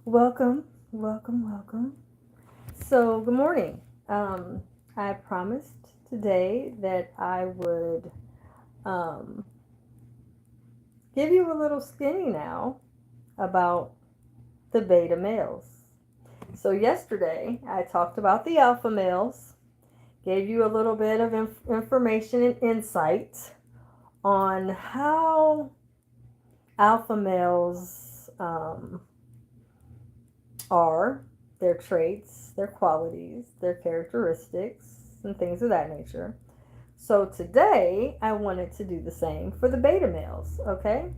Welcome, welcome, welcome. So, good morning. I promised today that I would um, give you a little skinny now about the beta males. So, yesterday I talked about the alpha males, gave you a little bit of information and insight on how alpha males are, their traits, their qualities, their characteristics, and things of that nature. So today I wanted to do the same for the beta males, okay?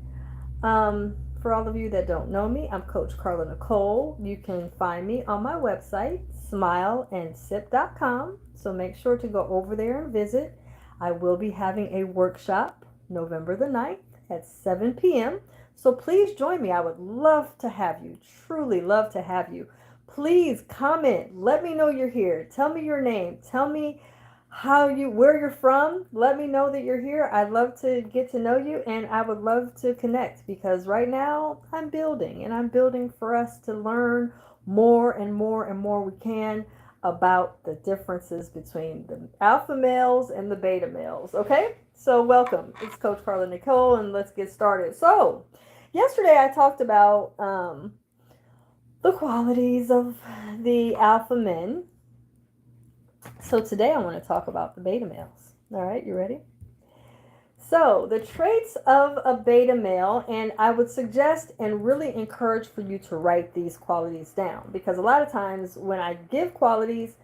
For all of you that don't know me, I'm Coach Carla Nicole. You can find me on my website, smileandsip.com. So make sure to go over there and visit. I will be having a workshop November the 9th at 7 p.m. So please join me. I would love to have you, truly love to have you. Please comment. Let me know you're here. Tell me your name. Tell me where you're from. Let me know that you're here. I'd love to get to know you, and I would love to connect, because right now I'm building, and I'm building for us to learn more and more and more we can about the differences between the alpha males and the beta males. Okay, so welcome. It's Coach Carla Nicole, and let's get started. So yesterday I talked about the qualities of the alpha men. So today I want to talk about the beta males. All right, you ready? So the traits of a beta male, and I would suggest and really encourage for you to write these qualities down, because a lot of times when I give qualities,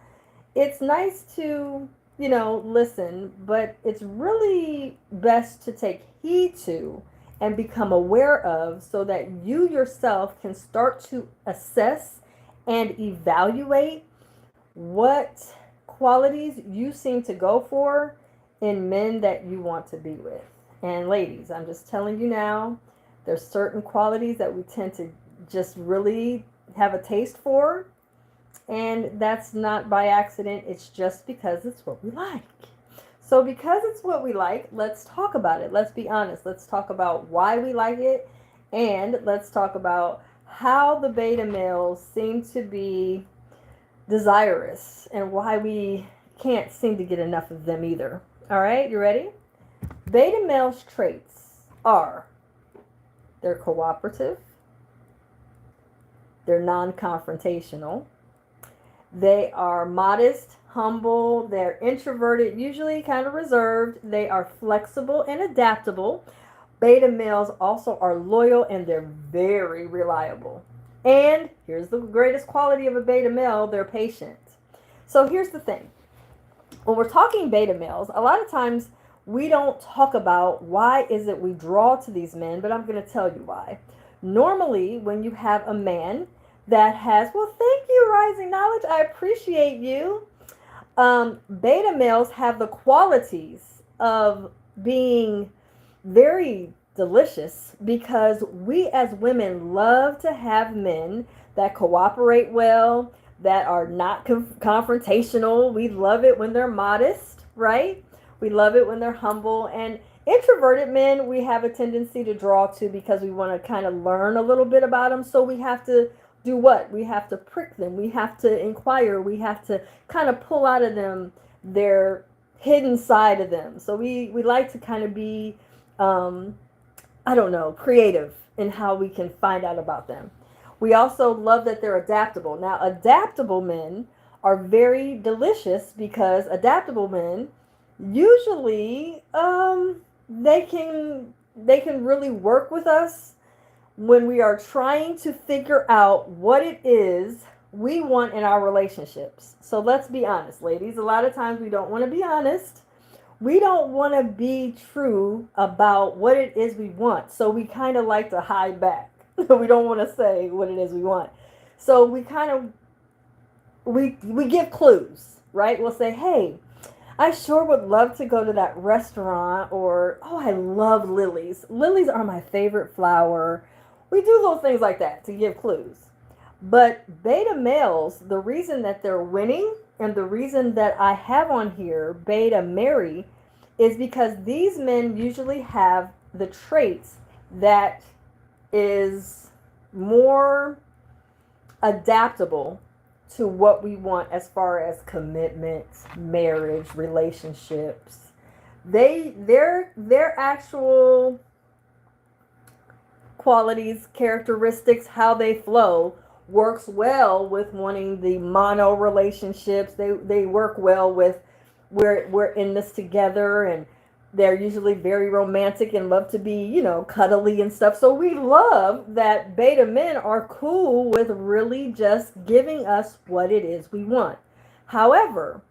it's nice to, listen, but it's really best to take heed to and become aware of, so that you yourself can start to assess and evaluate what qualities you seem to go for in men that you want to be with. And ladies, I'm just telling you now, there's certain qualities that we tend to just really have a taste for, and that's not by accident. It's just because it's what we like. So because it's what we like, let's talk about it. Let's be honest. Let's talk about why we like it, and let's talk about how the beta males seem to be desirous, and why we can't seem to get enough of them either. All right, you ready? Beta males' traits are: they're cooperative, they're non-confrontational, they are modest, humble, they're introverted, usually kind of reserved, they are flexible and adaptable. Beta males also are loyal, and they're very reliable. And here's the greatest quality of a beta male: they're patient. So here's the thing. When we're talking beta males, a lot of times we don't talk about why is it we draw to these men, but I'm going to tell you why. Normally, when you have a man that has, well, thank you, Rising Knowledge, I appreciate you. Beta males have the qualities of being very delicious, because we as women love to have men that cooperate well, that are not confrontational. We love it when they're modest, right? We love it when they're humble. And introverted men, we have a tendency to draw to, because we want to kind of learn a little bit about them. So we have to do what? We have to prick them. We have to inquire. We have to kind of pull out of them their hidden side of them. So we like to kind of be, creative in how we can find out about them. We also love that they're adaptable. Now, adaptable men are very delicious, because adaptable men usually they can really work with us when we are trying to figure out what it is we want in our relationships. So let's be honest, ladies. A lot of times we don't want to be honest. We don't want to be true about what it is we want. So we kind of like to hide back. We don't want to say what it is we want. So we kind of, we give clues, right? We'll say, hey, I sure would love to go to that restaurant, or, oh, I love lilies. Lilies are my favorite flower. We do little things like that to give clues. But beta males, the reason that they're winning, and the reason that I have on here beta Mary, is because these men usually have the traits that is more adaptable to what we want as far as commitment, marriage, relationships. Their actual qualities, characteristics, how they flow works well with wanting the mono relationships. They work well with we're in this together, and they're usually very romantic and love to be, cuddly and stuff. So we love that beta men are cool with really just giving us what it is we want. However,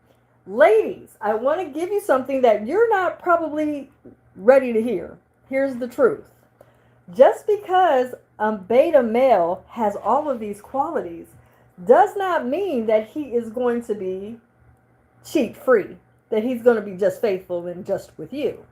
ladies, I want to give you something that you're not probably ready to hear. Here's the truth. Just because a beta male has all of these qualities does not mean that he is going to be cheat free, that he's going to be just faithful and just with you.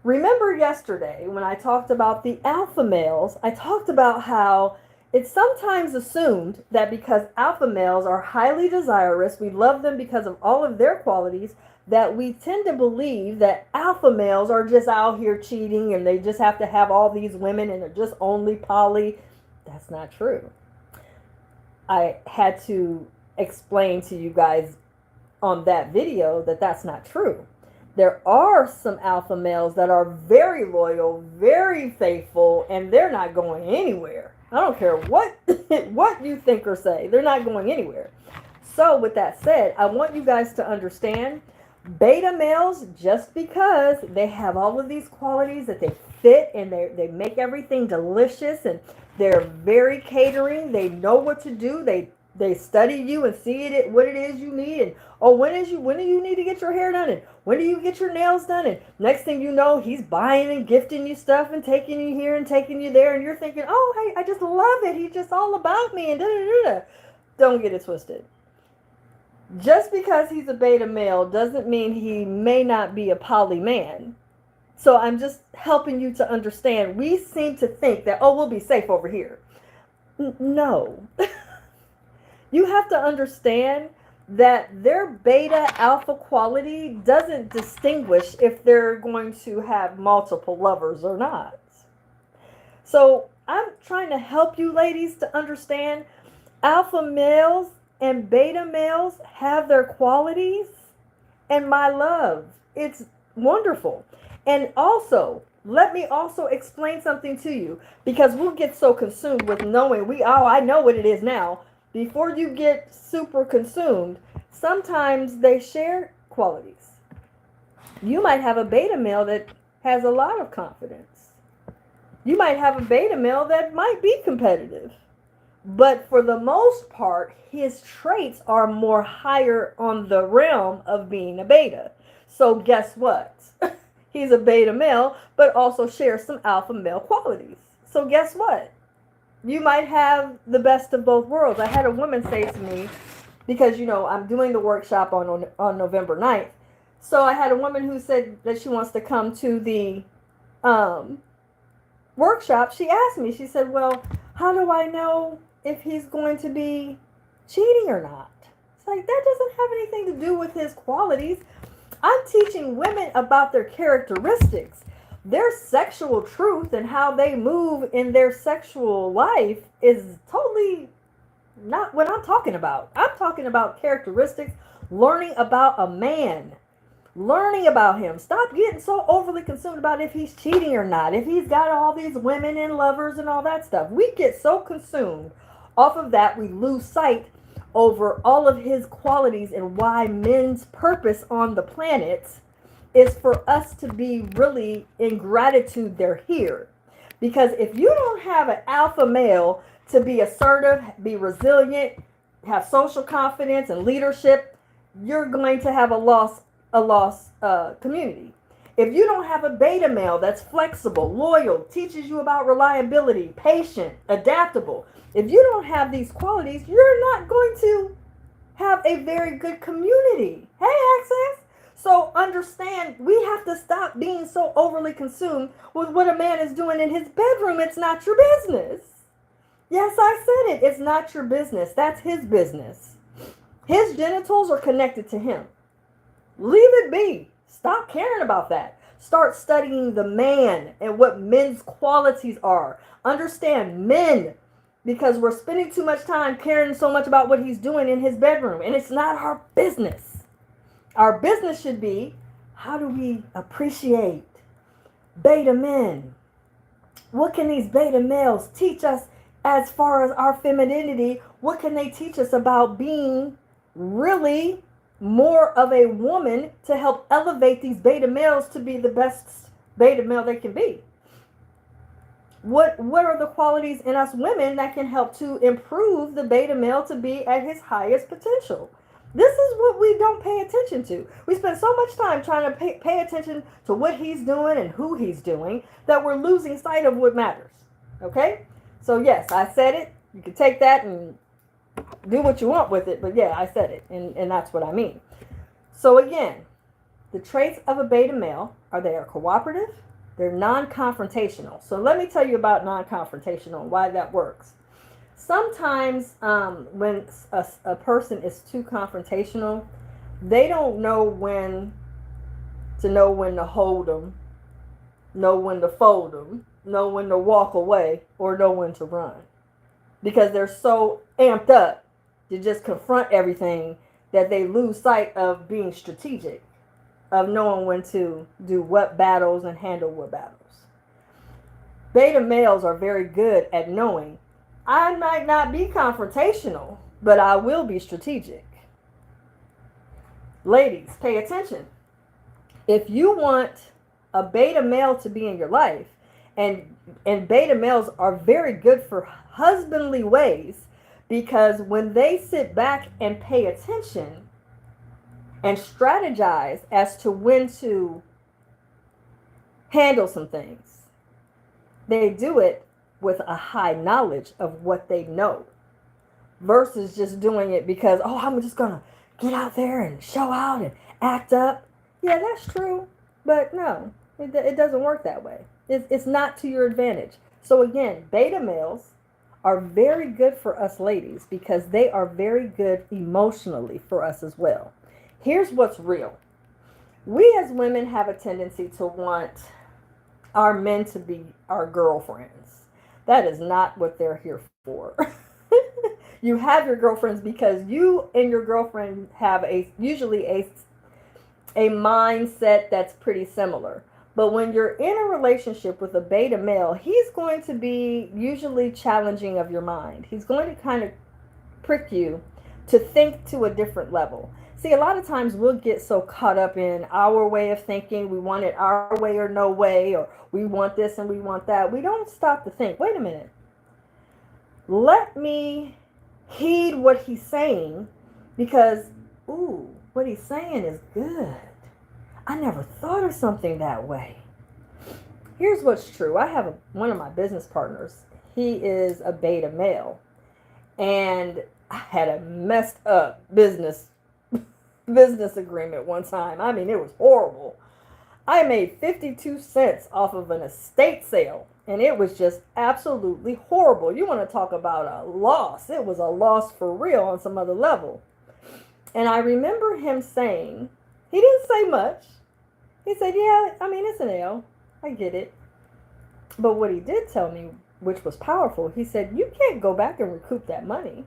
Remember yesterday when I talked about the alpha males, I talked about how it's sometimes assumed that because alpha males are highly desirous, we love them because of all of their qualities, that we tend to believe that alpha males are just out here cheating and they just have to have all these women and they're just only poly. That's not true. I had to explain to you guys on that video that that's not true. There are some alpha males that are very loyal, very faithful, and they're not going anywhere. I don't care what what you think or say. They're not going anywhere. So with that said, I want you guys to understand beta males, just because they have all of these qualities that they fit and they make everything delicious and they're very catering, they know what to do, they study you and see it what it is you need, and when do you need to get your hair done, and when do you get your nails done, and next thing you know he's buying and gifting you stuff and taking you here and taking you there, and you're thinking, oh hey, I just love it, he's just all about me and da da da da. Don't get it twisted. Just because he's a beta male doesn't mean he may not be a poly man. So I'm just helping you to understand. We seem to think that, we'll be safe over here. No. You have to understand that their beta alpha quality doesn't distinguish if they're going to have multiple lovers or not. So I'm trying to help you ladies to understand alpha males and beta males have their qualities, and my love, it's wonderful. And also, let me also explain something to you, because we'll get so consumed with knowing I know what it is now. Before you get super consumed, sometimes they share qualities. You might have a beta male that has a lot of confidence. You might have a beta male that might be competitive. But for the most part, his traits are more higher on the realm of being a beta. So guess what? He's a beta male, but also shares some alpha male qualities. So guess what? You might have the best of both worlds. I had a woman say to me, because, I'm doing the workshop on November 9th. So I had a woman who said that she wants to come to the workshop. She asked me, she said, well, how do I know if he's going to be cheating or not? It's like, that doesn't have anything to do with his qualities. I'm teaching women about their characteristics. Their sexual truth and how they move in their sexual life is totally not what I'm talking about. I'm talking about characteristics, learning about a man, learning about him. Stop getting so overly consumed about if he's cheating or not, if he's got all these women and lovers and all that stuff. We get so consumed off of that, we lose sight over all of his qualities and why men's purpose on the planet is for us to be really in gratitude they're here. Because if you don't have an alpha male to be assertive, be resilient, have social confidence and leadership, you're going to have a lost community. If you don't have a beta male that's flexible, loyal, teaches you about reliability, patient, adaptable, if you don't have these qualities, you're not going to have a very good community. Hey, Access. So understand, we have to stop being so overly consumed with what a man is doing in his bedroom. It's not your business. Yes, I said it. It's not your business. That's his business. His genitals are connected to him. Leave it be. Stop caring about that. Start studying the man and what men's qualities are. Understand, men because we're spending too much time caring so much about what he's doing in his bedroom. And it's not our business. Our business should be, how do we appreciate beta men? What can these beta males teach us as far as our femininity? What can they teach us about being really more of a woman to help elevate these beta males to be the best beta male they can be? What are the qualities in us women that can help to improve the beta male to be at his highest potential? This is what we don't pay attention to. We spend so much time trying to pay attention to what he's doing and who he's doing that we're losing sight of what matters. Okay? So yes, I said it. You can take that and do what you want with it. But yeah, I said it. And that's what I mean. So again, the traits of a beta male are they are cooperative. They're non-confrontational. So let me tell you about non-confrontational and why that works. Sometimes when a person is too confrontational, they don't know when to hold them, know when to fold them, know when to walk away, or know when to run. Because they're so amped up to just confront everything that they lose sight of being strategic, of knowing when to do what battles and handle what battles. Beta males are very good at knowing, I might not be confrontational, but I will be strategic. Ladies, pay attention. If you want a beta male to be in your life, and beta males are very good for husbandly ways, because when they sit back and pay attention and strategize as to when to handle some things, they do it with a high knowledge of what they know versus just doing it because, oh, I'm just going to get out there and show out and act up. Yeah, that's true. But no, it doesn't work that way. It's not to your advantage. So again, beta males are very good for us ladies because they are very good emotionally for us as well. Here's what's real. We as women have a tendency to want our men to be our girlfriends. That is not what they're here for. You have your girlfriends because you and your girlfriend have usually a mindset that's pretty similar. But when you're in a relationship with a beta male, he's going to be usually challenging of your mind. He's going to kind of prick you to think to a different level. See, a lot of times we'll get so caught up in our way of thinking. We want it our way or no way, or we want this and we want that. We don't stop to think, wait a minute. Let me heed what he's saying because, ooh, what he's saying is good. I never thought of something that way. Here's what's true. I have one of my business partners. He is a beta male. And I had a messed up business agreement one time. I mean, it was horrible. I made 52 cents off of an estate sale. And it was just absolutely horrible. You want to talk about a loss. It was a loss for real on some other level. And I remember him saying, he didn't say much. He said, yeah, I mean, it's an L. I get it. But what he did tell me, which was powerful, he said, you can't go back and recoup that money.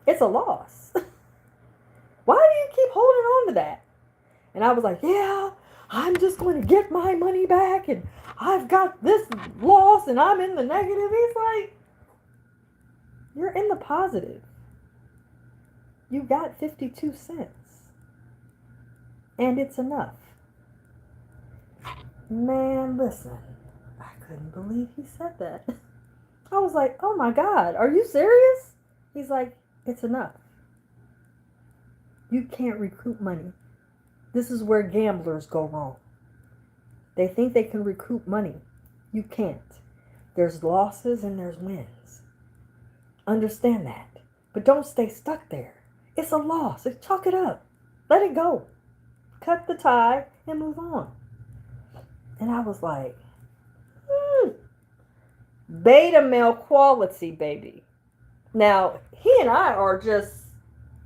It's a loss. Why do you keep holding on to that? And I was like, yeah, I'm just going to get my money back and I've got this loss and I'm in the negative. He's like, you're in the positive. You got 52 cents. And it's enough. Man, listen, I couldn't believe he said that. I was like, oh my God, are you serious? He's like, it's enough. You can't recoup money. This is where gamblers go wrong. They think they can recoup money. You can't. There's losses and there's wins. Understand that. But don't stay stuck there. It's a loss. Chalk it up. Let it go. Cut the tie and move on. And I was like, beta male quality, baby. Now, he and I are just,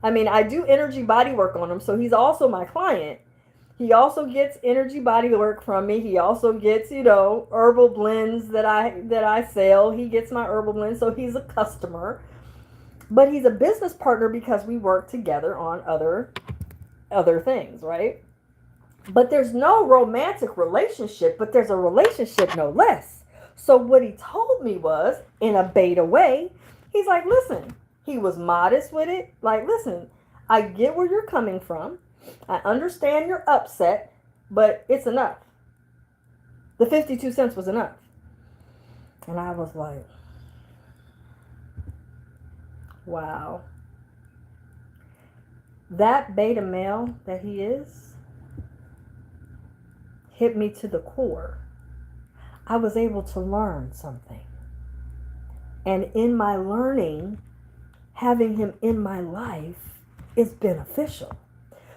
I mean, I do energy body work on him, so he's also my client. He also gets energy body work from me. He also gets, herbal blends that I sell. He gets my herbal blends, so he's a customer. But he's a business partner because we work together on other things, right? But there's no romantic relationship, but there's a relationship no less. So what he told me was, in a beta way, he's like, listen, he was modest with it. Like, listen, I get where you're coming from. I understand you're upset, but it's enough. The 52 cents was enough. And I was like, wow. That beta male that he is hit me to the core. I was able to learn something. And in my learning, having him in my life is beneficial.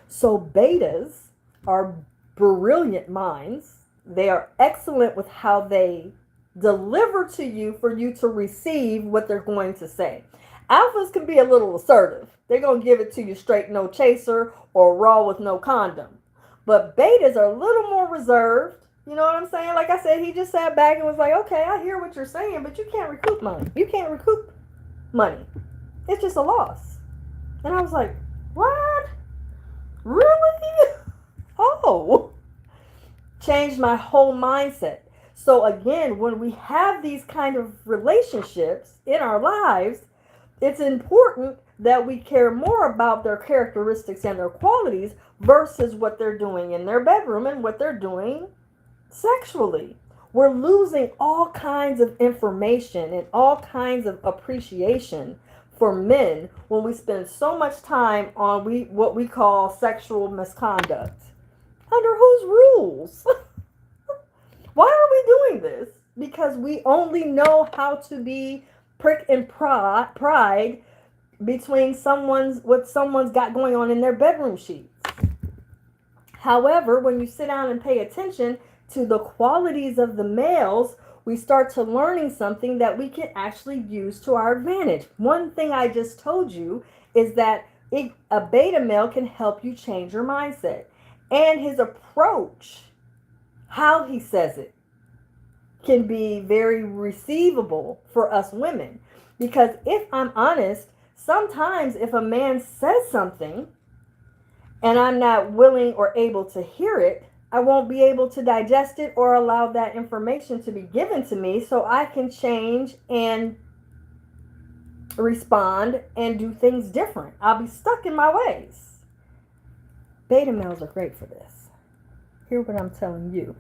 So betas are brilliant minds. They are excellent with how they deliver to you for you to receive what they're going to say. Alphas can be a little assertive. They're going to give it to you straight, no chaser, or raw with no condom. But betas are a little more reserved. You know what I'm saying? Like I said, he just sat back and was like, okay, I hear what you're saying, but you can't recoup money. You can't recoup money. It's just a loss. And I was like, what? Really? Oh. Changed my whole mindset. So again, when we have these kind of relationships in our lives, it's important that we care more about their characteristics and their qualities versus what they're doing in their bedroom and what they're doing sexually. We're losing all kinds of information and all kinds of appreciation for men when we spend so much time on what we call sexual misconduct. Under whose rules? Why are we doing this? Because we only know how to be prick and pride between what someone's got going on in their bedroom sheets. However, when you sit down and pay attention to the qualities of the males, we start to learning something that we can actually use to our advantage. One thing I just told you is that a beta male can help you change your mindset. And his approach, how he says it, can be very receivable for us women. Because if I'm honest, sometimes if a man says something and I'm not willing or able to hear it, I won't be able to digest it or allow that information to be given to me so I can change and respond and do things different. I'll be stuck in my ways. Beta males are great for this. Hear what I'm telling you.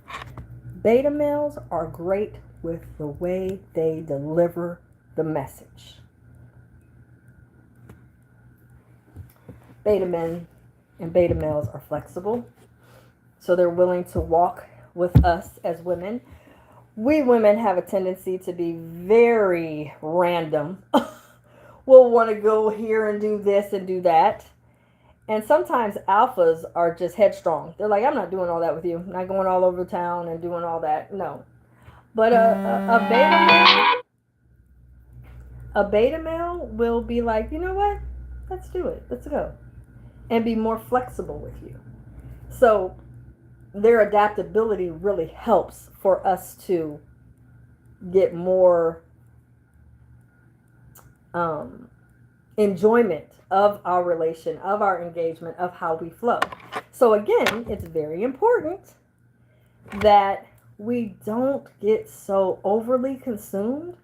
Beta males are great with the way they deliver the message. Beta men and beta males are flexible, so they're willing to walk with us as women. We women have a tendency to be very random. We'll want to go here and do this and do that. And sometimes alphas are just headstrong. They're like, I'm not doing all that with you. I'm not going all over town and doing all that. No. But a beta male will be like, you know what? Let's do it. Let's go. And be more flexible with you. So their adaptability really helps for us to get more enjoyment of our relation, of our engagement, of how we flow. So again, it's very important that we don't get so overly consumed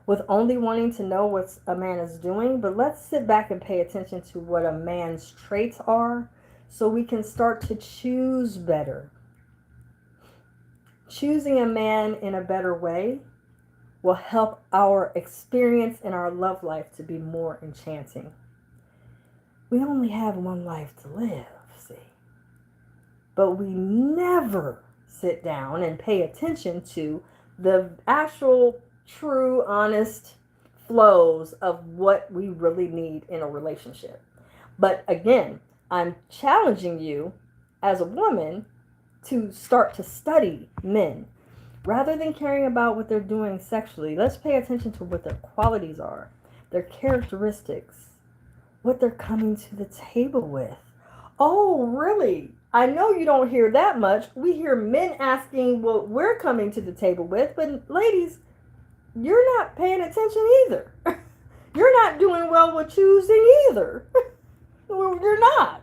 with only wanting to know what a man is doing, but let's sit back and pay attention to what a man's traits are so we can start to choose better. Choosing a man in a better way will help our experience in our love life to be more enchanting. We only have one life to live, see. But we never sit down and pay attention to the actual, true, honest flows of what we really need in a relationship. But again, I'm challenging you as a woman to start to study men. Rather than caring about what they're doing sexually, let's pay attention to what their qualities are, their characteristics, what they're coming to the table with. Oh, really? I know you don't hear that much. We hear men asking what we're coming to the table with, but ladies, you're not paying attention either. You're not doing well with choosing either. You're not.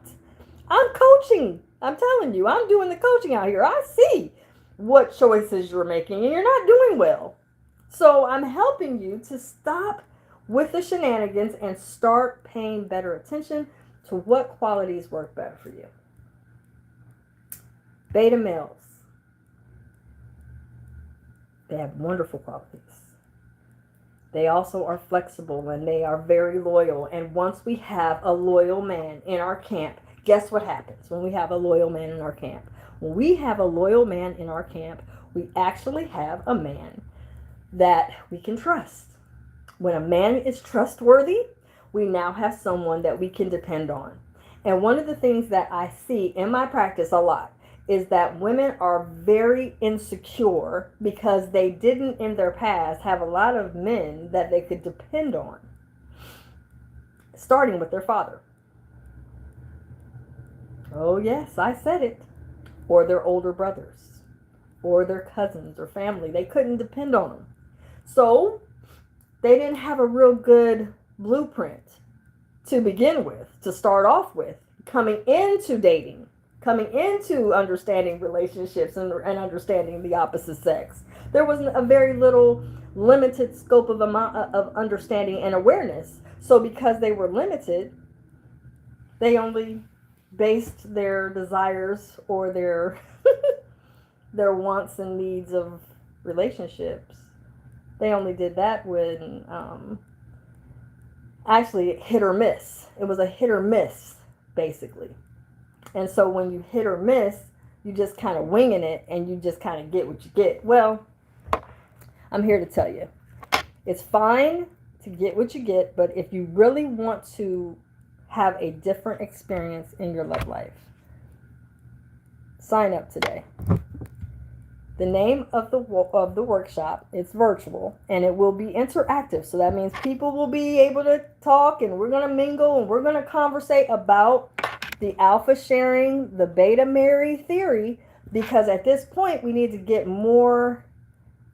I'm coaching. I'm telling you, I'm doing the coaching out here. I see what choices you're making, and you're not doing well. So I'm helping you to stop with the shenanigans and start paying better attention to what qualities work better for you. Beta males, they have wonderful qualities. They also are flexible and they are very loyal. And once we have a loyal man in our camp, guess what happens when we have a loyal man in our camp? When we have a loyal man in our camp, we actually have a man that we can trust. When a man is trustworthy, we now have someone that we can depend on. And one of the things that I see in my practice a lot is that women are very insecure because they didn't in their past have a lot of men that they could depend on, starting with their father. Oh yes, I said it. Or their older brothers, or their cousins or family. They couldn't depend on them. So they didn't have a real good blueprint to begin with, to start off with, coming into dating, coming into understanding relationships and understanding the opposite sex. There was a very little limited scope of understanding and awareness. So because they were limited, they only based their desires or their their wants and needs of relationships. They only did that when actually hit or miss. It was a hit or miss, basically. And so when you hit or miss, you just kind of winging it and you just kind of get what you get. Well, I'm here to tell you, it's fine to get what you get, but if you really want to have a different experience in your love life, sign up today. The name of the workshop, it's virtual and it will be interactive. So that means people will be able to talk and we're going to mingle and we're going to conversate about the alpha sharing, the beta Mary theory, because at this point we need to get more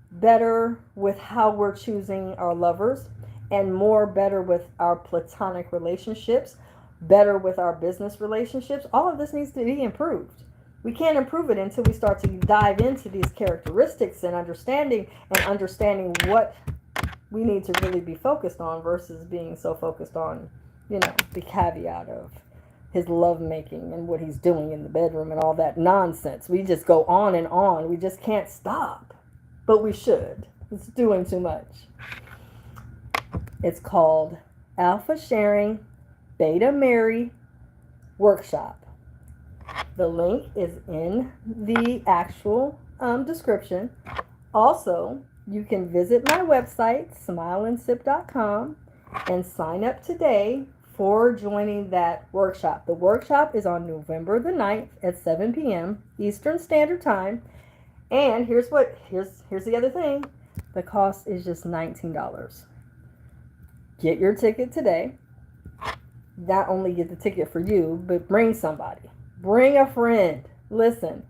better with how we're choosing our lovers and more better with our platonic relationships, better with our business relationships. All of this needs to be improved. We can't improve it until we start to dive into these characteristics and understanding what we need to really be focused on versus being so focused on, the caveat of his lovemaking and what he's doing in the bedroom and all that nonsense. We just go on and on. We just can't stop. But we should. It's doing too much. It's called Alpha Sharing Beta Mary Workshop. The link is in the actual description. Also, you can visit my website, smileandsip.com, and sign up today for joining that workshop. The workshop is on November the 9th at 7 p.m. Eastern Standard Time. And here's the other thing. The cost is just $19. Get your ticket today. Not only get the ticket for you, but bring somebody. Bring a friend. Listen,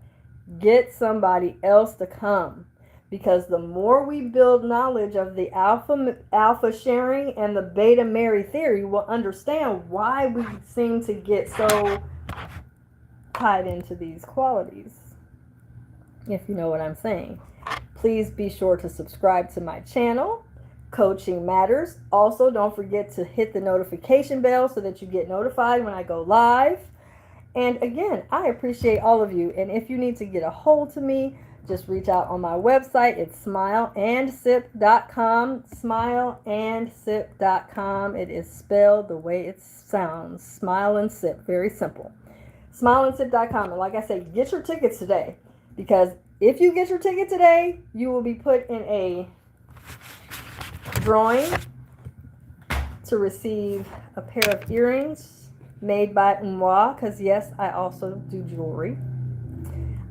get somebody else to come. Because the more we build knowledge of the alpha sharing and the beta Mary theory, we'll understand why we seem to get so tied into these qualities. If you know what I'm saying. Please be sure to subscribe to my channel, Coaching Matters. Also, don't forget to hit the notification bell so that you get notified when I go live. And again, I appreciate all of you. And if you need to get a hold to me, just reach out on my website. It's smileandsip.com. Smileandsip.com. It is spelled the way it sounds. Smile and Sip. Very simple. Smileandsip.com. And like I said, get your tickets today. Because if you get your ticket today, you will be put in a drawing to receive a pair of earrings made by moi, because yes, I also do jewelry.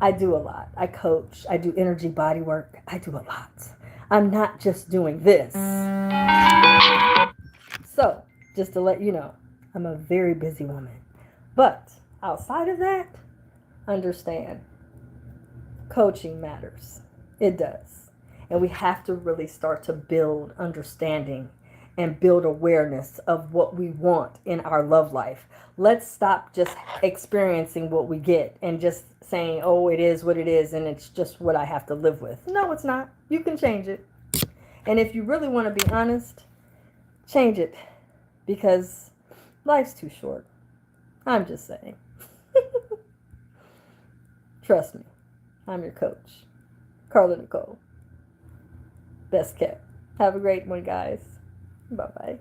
I do a lot. I coach. I do energy body work. I do a lot. I'm not just doing this. So, just to let you know, I'm a very busy woman. But outside of that, understand coaching matters. It does. And we have to really start to build understanding and build awareness of what we want in our love life. Let's stop just experiencing what we get and just saying, oh, it is what it is and it's just what I have to live with. No, it's not. You can change it. And if you really want to be honest, change it, because life's too short. I'm just saying. Trust me. I'm your coach, Carla Nicole. Best kept. Have a great one, guys. Bye-bye.